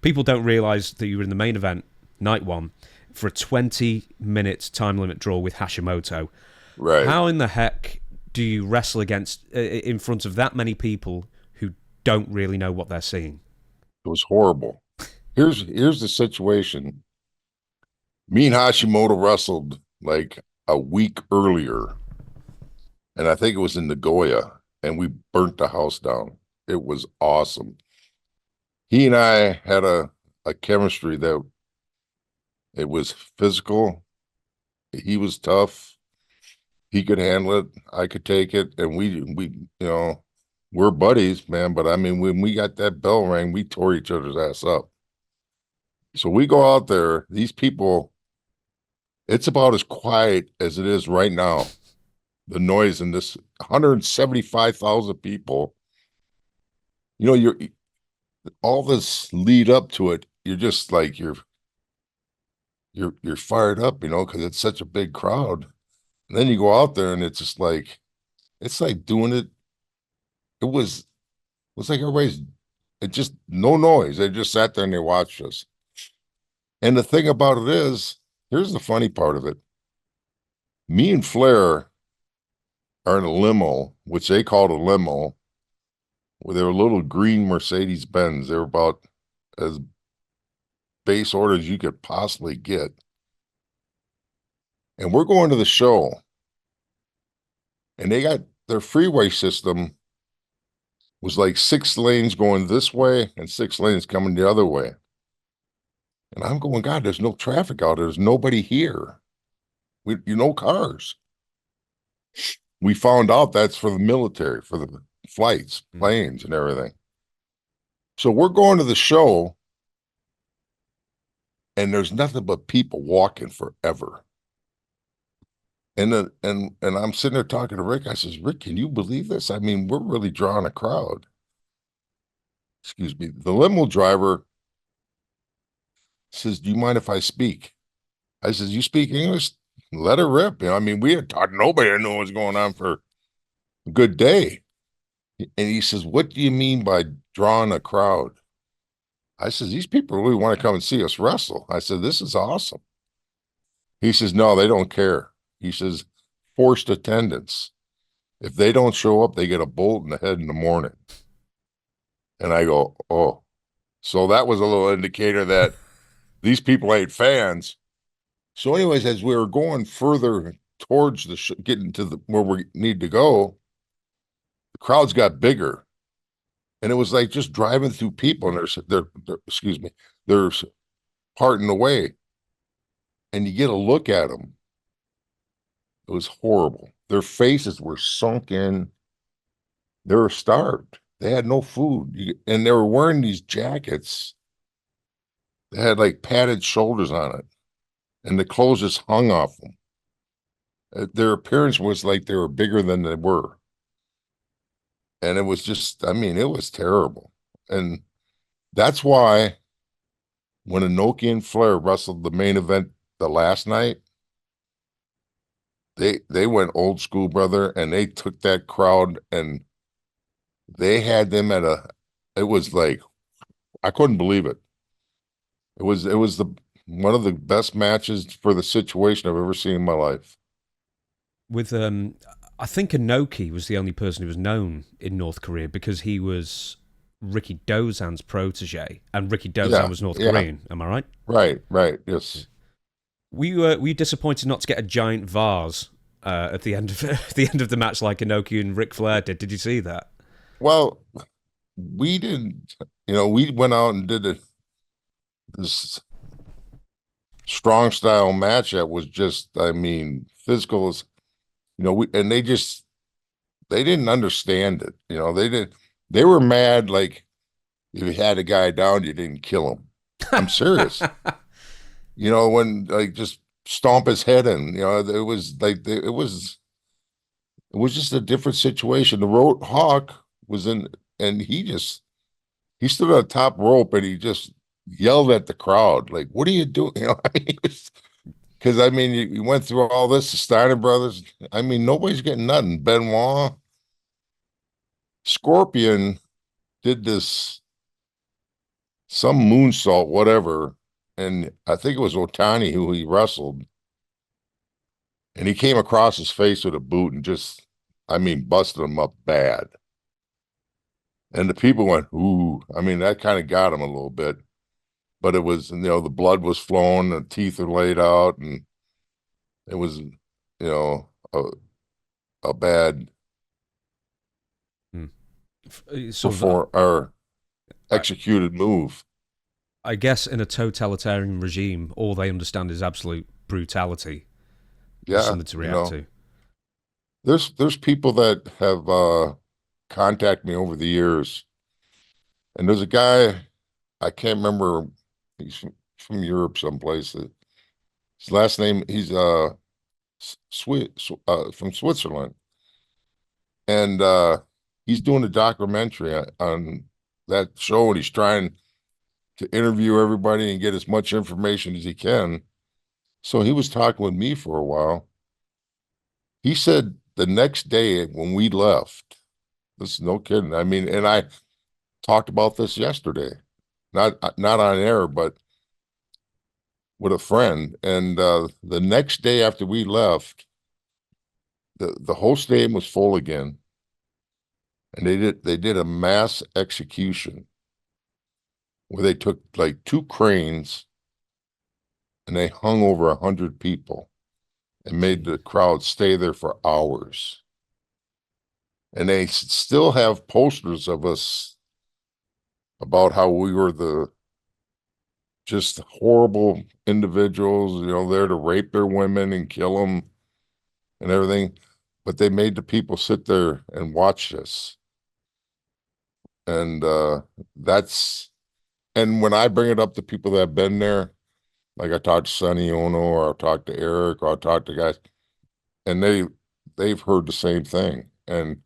People don't realize that you were in the main event, night one, for a 20-minute time limit draw with Hashimoto. Right. How in the heck do you wrestle against in front of that many people who don't really know what they're seeing? It was horrible. Here's the situation. Me and Hashimoto wrestled like a week earlier, and I think it was in Nagoya, and we burnt the house down. It was awesome. He and I had a chemistry that it was physical. He was tough. He could handle it. I could take it, and we're buddies, man. But I mean, when we got that bell rang, we tore each other's ass up. So we go out there. These people, it's about as quiet as it is right now. The noise in this 175,000 people. You're all this lead up to it. You're just like you're fired up, because it's such a big crowd. And then you go out there and it's like doing it. It was like it just no noise. They just sat there and they watched us. And the thing about it is, here's the funny part of it. Me and Flair are in a limo, which they called a limo, where they were little green Mercedes Benz. They were about as base order as you could possibly get. And we're going to the show, and they got their freeway system was like 6 lanes going this way and 6 lanes coming the other way. And I'm going, God, there's no traffic out there. There's nobody here. No cars. We found out that's for the military, for the flights, planes, and everything. So we're going to the show, and there's nothing but people walking forever. And I'm sitting there talking to Rick. I says, Rick, can you believe this? I mean, we're really drawing a crowd. Excuse me. The limo driver says, do you mind if I speak? I says, you speak English? Let it rip. I mean, we had taught nobody knew what was going on for a good day. And he says, what do you mean by drawing a crowd? I says, these people really want to come and see us wrestle. I said, this is awesome. He says, no, they don't care. He says, forced attendance. If they don't show up, they get a bolt in the head in the morning. And I go, oh. So that was a little indicator that these people ain't fans. So anyways, as we were going further towards getting to where we need to go, the crowds got bigger. And it was like just driving through people, and they're parting the way. And you get a look at them. It was horrible. Their faces were sunk in. They were starved. They had no food. And they were wearing these jackets that had like padded shoulders on it. And the clothes just hung off them. Their appearance was like they were bigger than they were. And it was just, I mean, it was terrible. And that's why when Inoki and Flair wrestled the main event the last night, they went old school, brother, and they took that crowd and they had them it was like, I couldn't believe it. It was one of the best matches for the situation I've ever seen in my life. With I think Inoki was the only person who was known in North Korea because he was Ricky Dozan's protege, and Ricky Dozan Yeah, was North yeah, Korean. Am I right? right, yes. Were you disappointed not to get a giant vase at the end of the end of the match like Inoki and Ric Flair did? Did you see that? Well, we didn't, we went out and did this strong style match that was just, I mean, physical as, and they didn't understand it. They were mad. Like if you had a guy down, you didn't kill him. I'm serious. When like just stomp his head in, it was like, it was just a different situation. The Road Hawk was in, and he stood on the top rope and he just yelled at the crowd, like, what are you doing? Because I mean, you went through all this, the Steiner brothers. I mean, nobody's getting nothing. Benoit, Scorpion did this some moonsault, whatever. And I think it was Otani who he wrestled. And he came across his face with a boot and just, I mean, busted him up bad. And the people went, ooh. I mean, that kind of got him a little bit. But it was, the blood was flowing, the teeth are laid out, and it was, a bad Hmm. Sort of, perform or I, executed move. I guess in a totalitarian regime, all they understand is absolute brutality. It's Yeah, something to react to. there's people that have contacted me over the years, and there's a guy I can't remember. He's from Europe someplace. His last name he's from Switzerland, and he's doing a documentary on that show, and he's trying to interview everybody and get as much information as he can. So he was talking with me for a while. He said the next day when we left, this is no kidding. I mean, and I talked about this yesterday, not on air, but with a friend. And the next day after we left, the whole stadium was full again, and they did a mass execution where they took like two cranes and they hung over 100 people and made Gee. the crowd stay there for hours. And they still have posters of us about how we were the just horrible individuals, there to rape their women and kill them and everything. But they made the people sit there and watch this. And and when I bring it up to people that have been there, like I talked to Sonny Ono or I'll talk to Eric or I'll talk to guys, and they've heard the same thing. And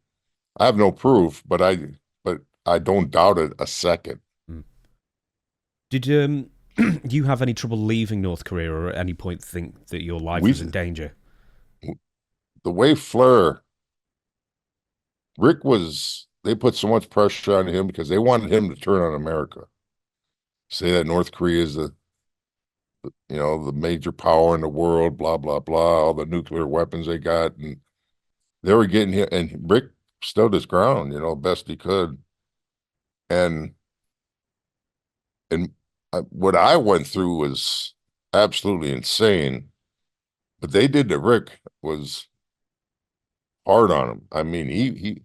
I have no proof, but I don't doubt it a second. Hmm. Did you have any trouble leaving North Korea, or at any point think that your life We was in danger? the way Flair Rick was they put so much pressure on him because they wanted him to turn on America. Say that North Korea is the major power in the world, blah, blah, blah, all the nuclear weapons they got. And they were getting him, and Rick stood his ground, best he could. And what I went through was absolutely insane. But they did to Rick was hard on him. I mean, he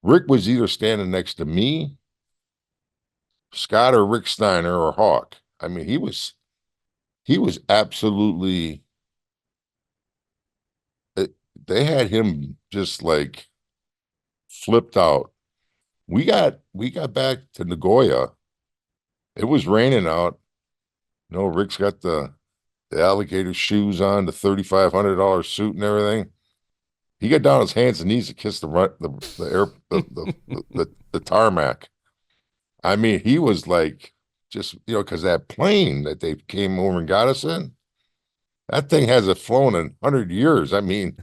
Rick was either standing next to me, Scott, or Rick Steiner or Hawk. I mean, he was absolutely. It, they had him just like flipped out. We got back to Nagoya. It was raining out. Rick's got the alligator shoes on, the $3,500 suit and everything. He got down on his hands and knees to kiss the air the tarmac. I mean, he was like just because that plane that they came over and got us in, that thing hasn't flown in 100 years. I mean,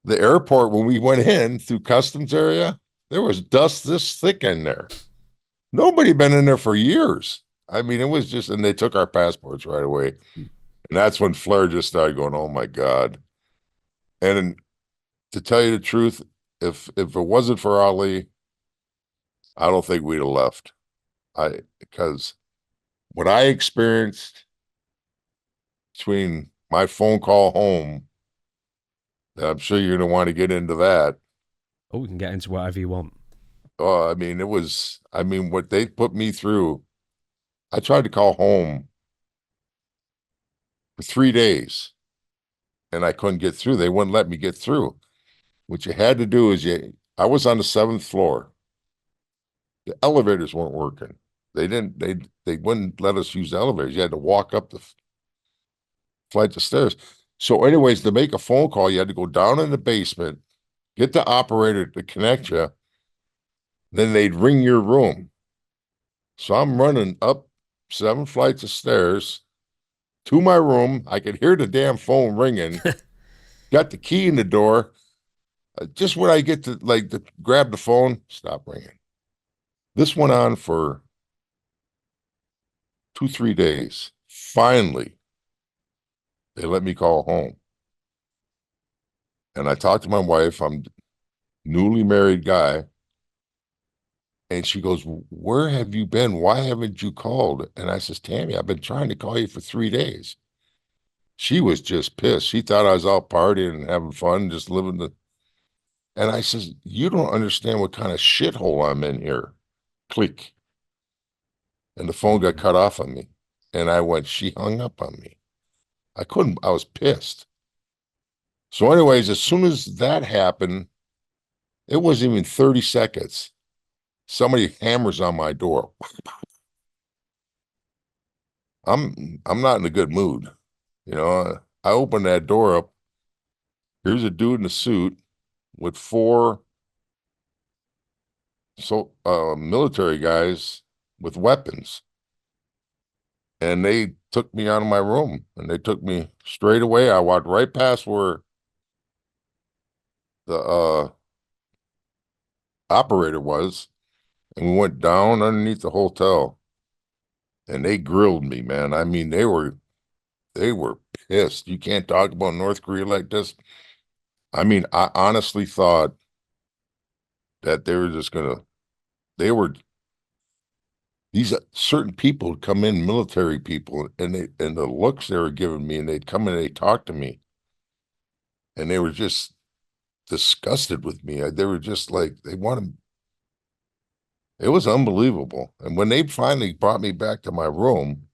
the airport when we went in through customs area, there was dust this thick in there. Nobody been in there for years. I mean, it was just, and they took our passports right away. And that's when Flair just started going, "Oh my God." And to tell you the truth, if it wasn't for Ali, I don't think we'd have left. Because what I experienced between my phone call home, I'm sure you're gonna want to get into that. Oh, we can get into whatever you want. I mean, what they put me through. I tried to call home for 3 days and I couldn't get through. They wouldn't let me get through. What you had to do is I was on the seventh floor. The elevators weren't working. They wouldn't let us use the elevators. You had to walk up the flight of stairs. So, anyways, to make a phone call, you had to go down in the basement, get the operator to connect you, then they'd ring your room. So I'm running up 7 flights of stairs to my room. I could hear the damn phone ringing. Got the key in the door. Just when I get to grab the phone, stop ringing. This went on for 2, 3 days. Finally, they let me call home. And I talked to my wife. I'm a newly married guy. And she goes, "Where have you been? Why haven't you called?" And I says, "Tammy, I've been trying to call you for 3 days." She was just pissed. She thought I was out partying and having fun, just living the. And I says, "You don't understand what kind of shithole I'm in here." Click. And the phone got Mm. cut off on me. And I went, she hung up on me. I was pissed. So, anyways, as soon as that happened, it wasn't even 30 seconds. Somebody hammers on my door. I'm not in a good mood. I open that door up. Here's a dude in a suit with four military guys with weapons. And they took me out of my room and they took me straight away. I walked right past where the operator was, and we went down underneath the hotel and they grilled me, man. I mean, they were pissed. You can't talk about North Korea like this. I mean, I honestly thought that they were just gonna they were these certain people would come in, military people, and the looks they were giving me, and they'd come in and they'd talk to me, and they were just disgusted with me. They were just like they wanted. It was unbelievable. And when they finally brought me back to my room,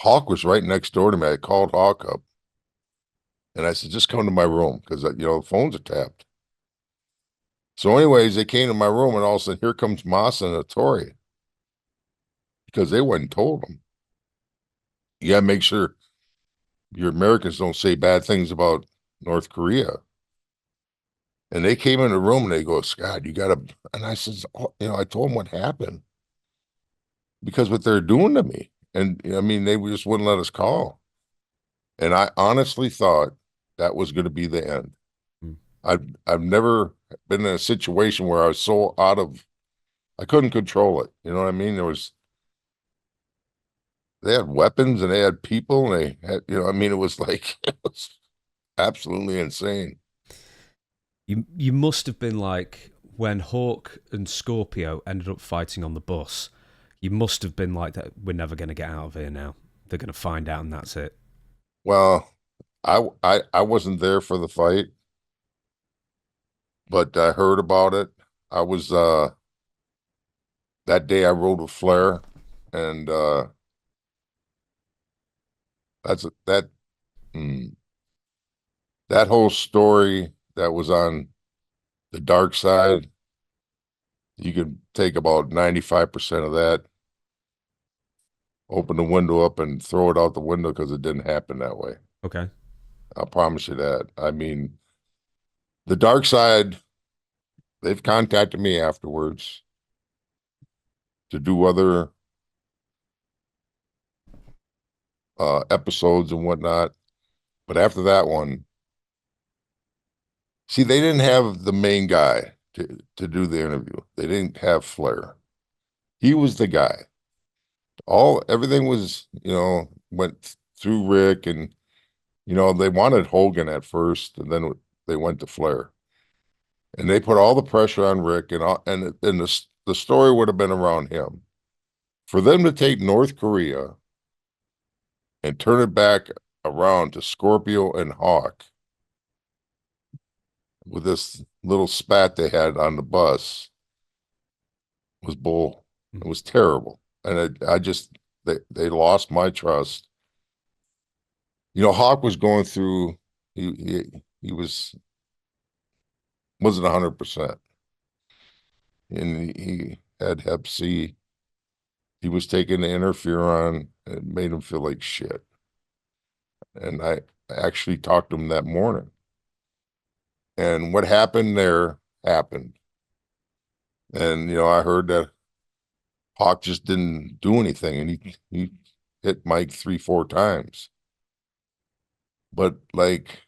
Hawk was right next door to me. I called Hawk up and I said, "Just come to my room," because the phones are tapped. So, anyways, they came to my room, and all of a sudden, here comes Masa and Tori because they wasn't told them. You got to make sure your Americans don't say bad things about North Korea. And they came in the room and they go, "Scott, you got to." And I says, "Oh," I told them what happened because what they're doing to me. And I mean, they just wouldn't let us call. And I honestly thought that was going to be the end. Mm. I've never been in a situation where I was so I couldn't control it. You know what I mean? They had weapons and they had people and they had, I mean, it was like, it was absolutely insane. You must have been like when Hawk and Scorpio ended up fighting on the bus. You must have been like that. We're never going to get out of here now. They're going to find out, and that's it. Well, I wasn't there for the fight, but I heard about it. I was, that day I rode with Flair and, that's, that, mm, that whole story that was on the dark side, you could take about 95% of that, open the window up and throw it out the window because it didn't happen that way. Okay. I'll promise you that. I mean, the dark side, they've contacted me afterwards to do other episodes and whatnot. But after that one, see, they didn't have the main guy to do the interview. They didn't have Flair. He was the guy. Everything was, went through Rick and, they wanted Hogan at first and then they went to Flair. And they put all the pressure on Rick and the story would have been around him. For them to take North Korea and turn it back around to Scorpio and Hawk with this little spat they had on the bus was bull. It was terrible. And they lost my trust. Hawk was going through, he wasn't 100%. And he had Hep C. He was taking the interferon and it made him feel like shit. And I actually talked to him that morning. And what happened there happened. And, I heard that Hawk just didn't do anything and he hit Mike 3, 4 times. But like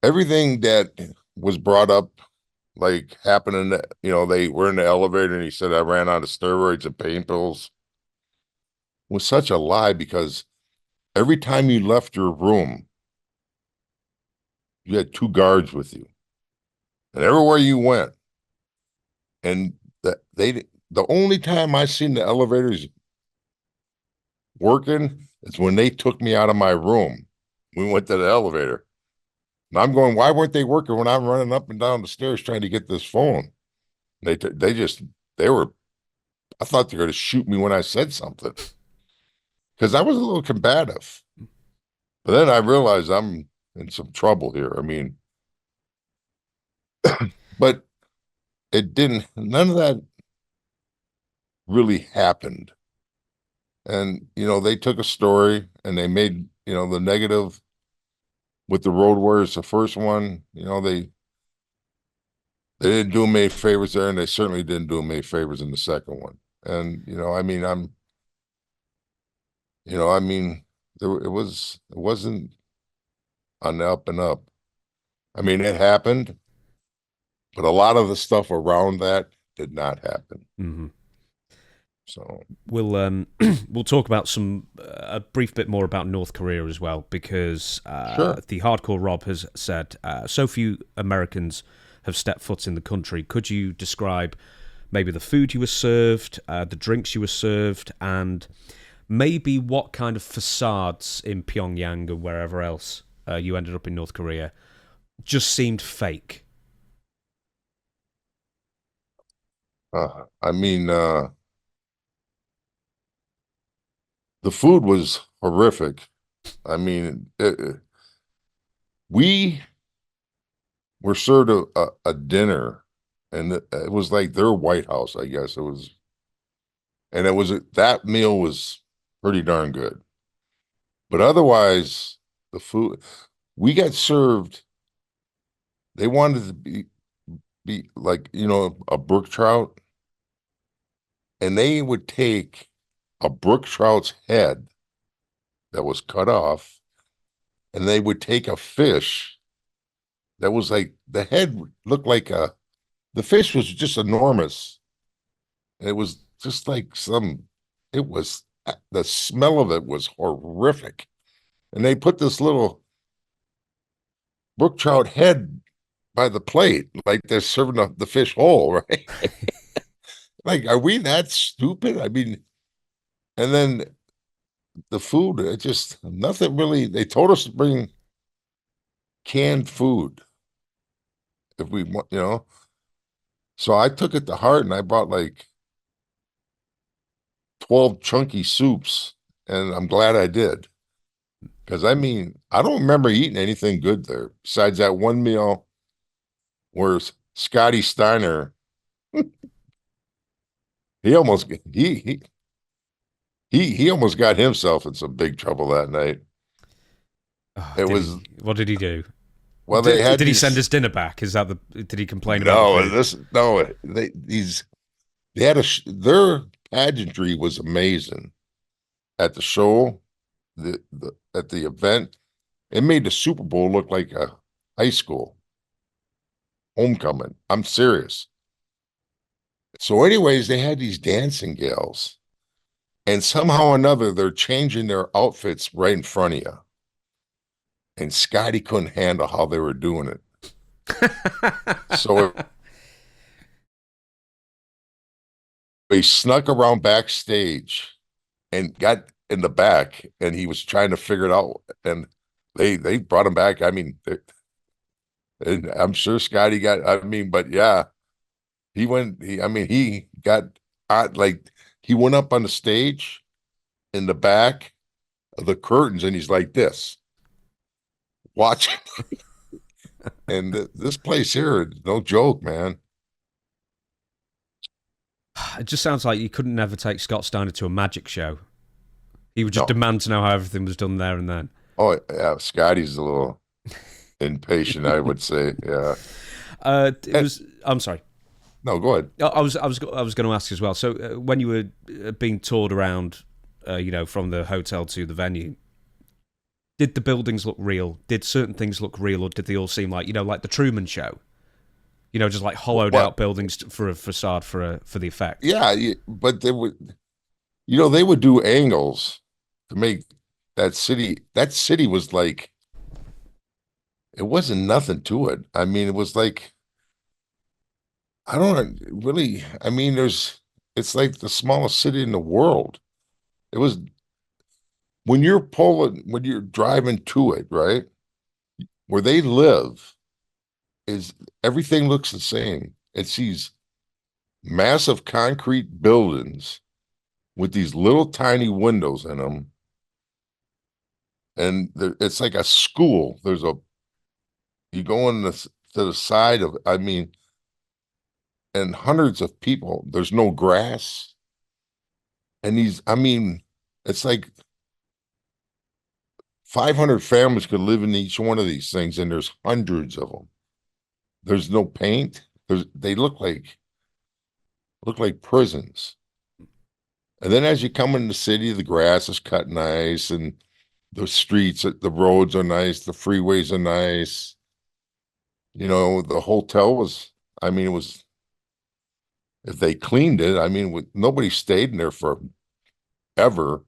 everything that was brought up like happened in they were in the elevator and he said I ran out of steroids and pain pills was such a lie because every time you left your room, you had two guards with you. And everywhere you went, and the only time I seen the elevators working is when they took me out of my room. We went to the elevator. And I'm going, why weren't they working when I'm running up and down the stairs trying to get this phone? They just they were I thought they were going to shoot me when I said something because I was a little combative. But then I realized I'm in some trouble here. I mean, but it didn't, none of that really happened. And, they took a story and they made, the negative with the Road Warriors, the first one, they didn't do me favors there and they certainly didn't do me favors in the second one. And, I mean, I mean, it wasn't on the up and up. I mean, it happened, but a lot of the stuff around that did not happen. Mm-hmm. So We'll talk about a brief bit more about North Korea as well because sure. the Hardcore Rob has said so few Americans have stepped foot in the country. Could you describe maybe the food you were served, the drinks you were served, and maybe what kind of facades in Pyongyang or wherever else you ended up in North Korea just seemed fake? I mean, the food was horrific. I mean, we were served a dinner, and it was like their White House, I guess it was, and that meal was pretty darn good. But otherwise, the food we got served, they wanted to be like a brook trout, and they would take a brook trout's head that was cut off, and they would take a fish that was like the head looked like the fish was just enormous. It was just like it was the smell of it was horrific. And they put this little brook trout head by the plate, like they're serving the fish whole, right? Like, are we that stupid? I mean, and then the food, it just nothing really. They told us to bring canned food if we want. So I took it to heart and I brought like 12 chunky soups, and I'm glad I did. Because I mean, I don't remember eating anything good there besides that one meal where Scotty Steiner, he almost he almost got himself in some big trouble that night. Oh, It did was he? What did he do? well, they Did had he send these his dinner back? Is that the? Did he complain about the no, food? this no, they had their pageantry was amazing at the show, the at the event. It made the Super Bowl look like a high school homecoming. I'm serious. So, anyways, they had these dancing gals, and somehow or another, they're changing their outfits right in front of you. And Scotty couldn't handle how they were doing it. So he snuck around backstage and got in the back, and he was trying to figure it out. And they brought him back. I mean, and I'm sure Scotty got. I mean, but yeah, he went. I mean, he got like he went up on the stage in the back of the curtains, and he's like this, watching. And this place here, no joke, man. It just sounds like you couldn't never take Scott Steiner to a magic show. He would just No. demand to know how everything was done there and then. Oh yeah, Scotty's a little impatient, I would say. Yeah. It was. I'm sorry. No, go ahead. I was going to ask as well. So when you were being toured around, from the hotel to the venue, did the buildings look real? Did certain things look real, or did they all seem like like the Truman Show? Just like hollowed But out buildings for a facade for the effect. yeah, but they would, they would do angles to make that city. That city was like, it wasn't nothing to it. I mean, it was like, I don't really, I mean, it's like the smallest city in the world. It was when you're driving to it, right? Where they live is everything looks the same. It's these massive concrete buildings with these little tiny windows in them. And it's like a school. You go to the side of, I mean, and hundreds of people. There's no grass. And I mean, it's like 500 families could live in each one of these things, and there's hundreds of them. There's no paint. They look like prisons. And then as you come in the city, the grass is cut nice, and the roads are nice, the freeways are nice. The hotel was, I mean, it was, if they cleaned it, I mean, nobody stayed in there forever.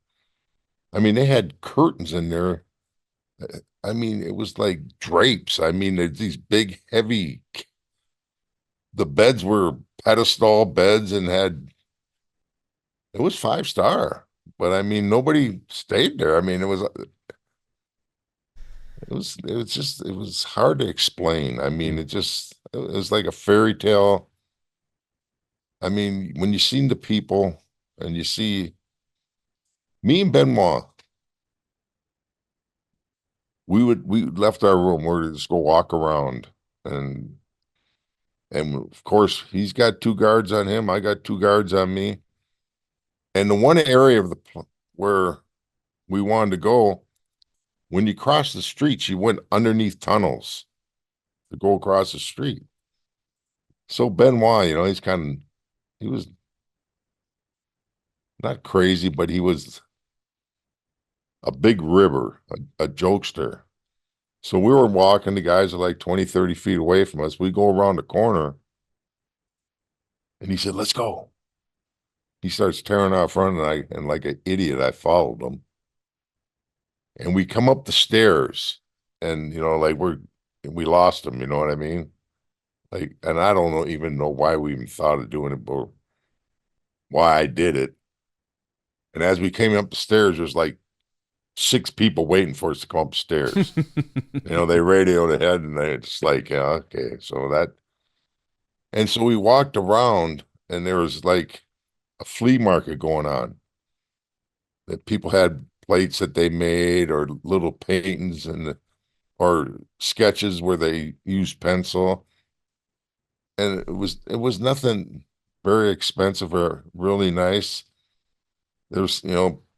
I mean, they had curtains in there. I mean, it was like drapes. I mean, these big, heavy, the beds were pedestal beds and it was 5 star, but I mean, nobody stayed there. I mean, it was hard to explain. I mean, it was like a fairy tale. I mean, when you seen the people and you see me and Benoit, we left our room. We're just go walk around, and of course he's got two guards on him. I got two guards on me. And the one area where we wanted to go, when you cross the streets, you went underneath tunnels to go across the street. So Benoit, he was not crazy, but he was a big ribber, a jokester. So we were walking, the guys are like 20, 30 feet away from us. We go around the corner and he said, let's go. He starts tearing out front, and like an idiot, I followed him. And we come up the stairs, and like we lost him, you know what I mean? Like, and I don't even know why we even thought of doing it, but why I did it. And as we came up the stairs, there's like 6 people waiting for us to come upstairs. They radioed ahead, and they just like, yeah, okay. And so we walked around, and there was like a flea market going on, that people had plates that they made, or little paintings, or sketches where they used pencil. And it was nothing very expensive or really nice. There was,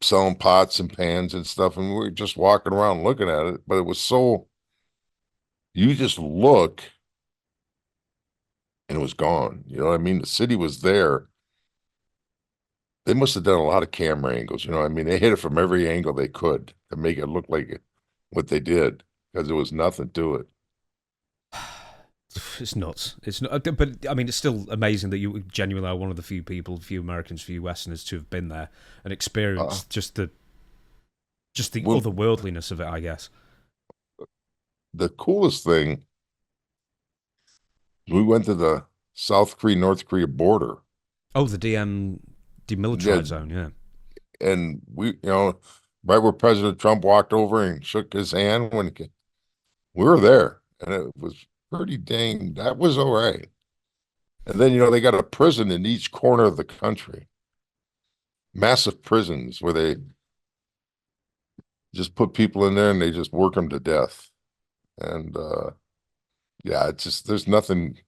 selling pots and pans and stuff, and we were just walking around looking at it. But it was you just look, and it was gone. You know what I mean? The city was there. They must have done a lot of camera angles. You know what I mean? They hit it from every angle they could to make it look like what they did, because there was nothing to it. It's nuts. It's not, but I mean, it's still amazing that you genuinely are one of the few Americans, few Westerners to have been there and Uh, experienced just the well, otherworldliness of it. I guess. the coolest thing, we went to the South Korea North Korea border. Oh, the Yeah, demilitarized zone. Yeah. and right where President Trump walked over and shook his hand we were there, and it was pretty dang. That was all right. And then they got a prison in each corner of the country, massive prisons where they just put people in there and they just work them to death. And yeah, it's just there's nothing.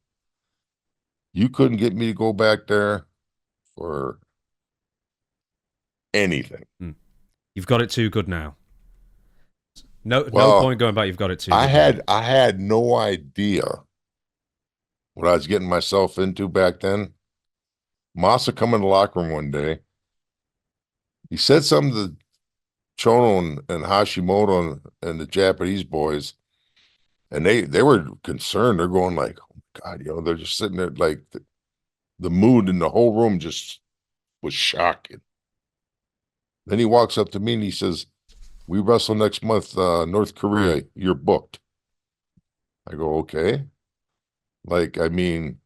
You couldn't get me to go back there for anything. Mm. You've got it too good now. No Well, point going back. You've got it too I good now. had I had no idea what I was getting myself into back then. Masa come in the locker room one day. He said something to Chono and Hashimoto and the Japanese boys, and they were concerned. They're going like, God, they're just sitting there like the mood in the whole room just was shocking. Then he walks up to me and he says, "We wrestle next month, North Korea. You're booked." I go, "Okay." Like, I mean,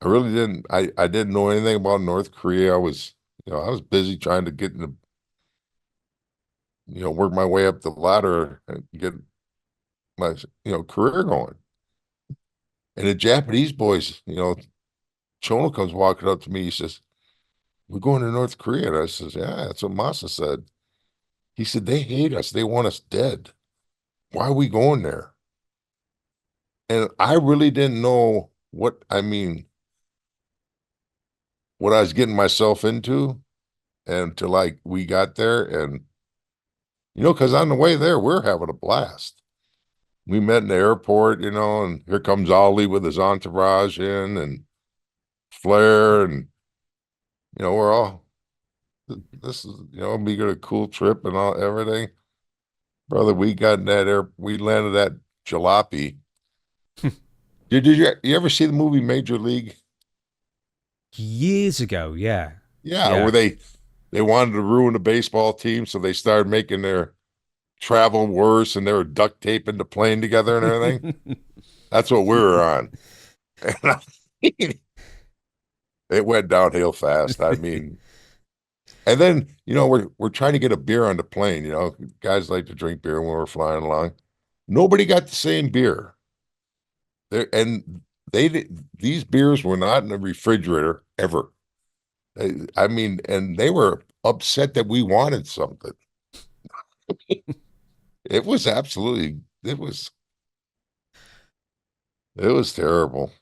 I really didn't. I didn't know anything about North Korea. I was busy trying to get in the, work my way up the ladder and get my, career going. And the Japanese boys, Chono comes walking up to me. He says, "We're going to North Korea." And I says, "Yeah, that's what Masa said." He said, "They hate us. They want us dead. Why are we going there?" And I really didn't know what I was getting myself into until like we got there. And, because on the way there, we're having a blast. We met in the airport, and here comes Ollie with his entourage in and Flair. And, we're all, this is, we got a cool trip and all everything. Brother, we got in we landed at Jalopy. Did you ever see the movie Major League? Years ago, yeah. Yeah, where Yeah. they wanted to ruin the baseball team, so they started making their travel worse, and they were duct taping the plane together and everything. That's what we were on. And it went downhill fast. I mean, and then we're trying to get a beer on the plane. Guys like to drink beer when we're flying along. Nobody got the same beer. And these beers were not in the refrigerator ever. I mean, and they were upset that we wanted something. It was terrible.